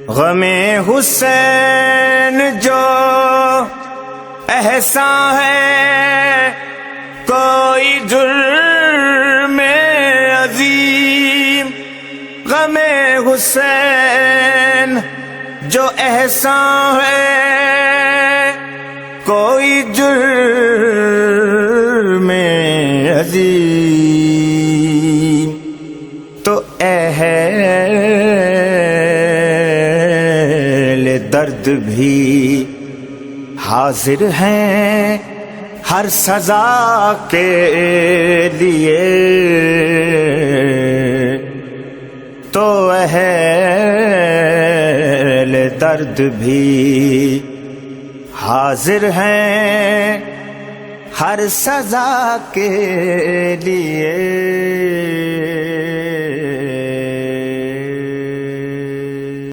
غم حسین جو احساں ہے کوئی جرم عظیم، غم حسین جو احساں ہے کوئی جرم عظیم، تو اہل درد بھی حاضر ہیں ہر سزا کے لیے، تو اہل درد بھی حاضر ہیں ہر سزا کے لیے۔